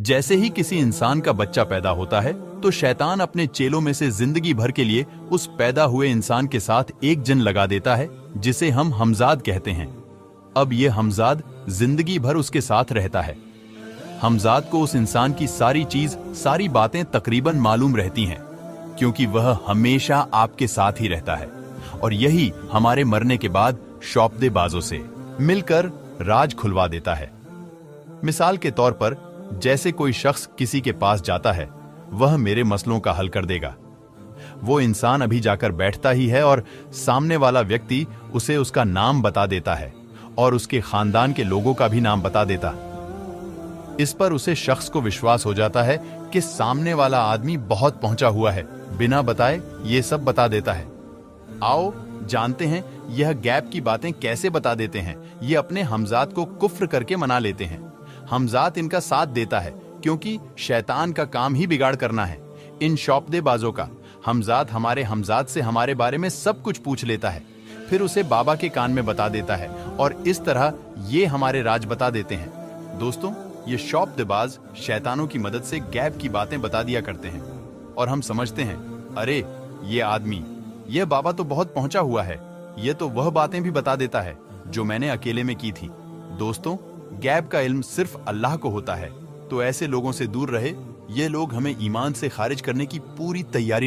जैसे ही किसी इंसान का बच्चा पैदा होता है तो शैतान अपने चेलों में से जिंदगी भर के लिए उस पैदा हुए इंसान के साथ एक जिन लगा देता है जिसे हम हमजाद कहते हैं। अब ये हमजाद जिंदगी भर उसके साथ रहता है। हमजाद को उस इंसान की सारी चीज, सारी बातें तकरीबन मालूम रहती हैं, क्योंकि वह हमेशा आपके साथ ही रहता है। और यही हमारे मरने के बाद शौपदेबाजों से मिलकर राज खुलवा देता है। मिसाल के तौर पर, जैसे कोई शख्स किसी के पास जाता है, वह मेरे मसलों का हल कर देगा। वो इंसान अभी जाकर बैठता ही है और सामने वाला व्यक्ति उसे उसका नाम बता देता है और उसके खानदान के लोगों का भी नाम बता देता। इस पर उसे शख्स को विश्वास हो जाता है कि सामने वाला आदमी बहुत पहुंचा हुआ है, बिना बताए ये सब बता देता है। आओ जानते हैं यह गैब की बातें कैसे बता देते हैं। ये अपने हमजाद को कुफ्र करके मना लेते हैं। हमजाद इनका साथ देता है क्योंकि शैतान का काम ही बिगाड़ करना है। इन शौपदेबाजों का हमजाद हमारे हमजाद से हमारे बारे में सब कुछ पूछ लेता है, फिर उसे बाबा के कान में बता देता है और इस तरह ये हमारे राज बता देते हैं। दोस्तों, ये शौपदेबाज शैतानों की मदद से गैब की बातें बता दिया करते हैं और हम समझते हैं, अरे ये आदमी, यह बाबा तो बहुत पहुंचा हुआ है, ये तो वह बातें भी बता देता है जो मैंने अकेले में की थी। दोस्तों, गैब का इल्म सिर्फ अल्लाह को होता है, तो ऐसे लोगों से दूर रहे। ये लोग हमें ईमान से खारिज करने की पूरी तैयारी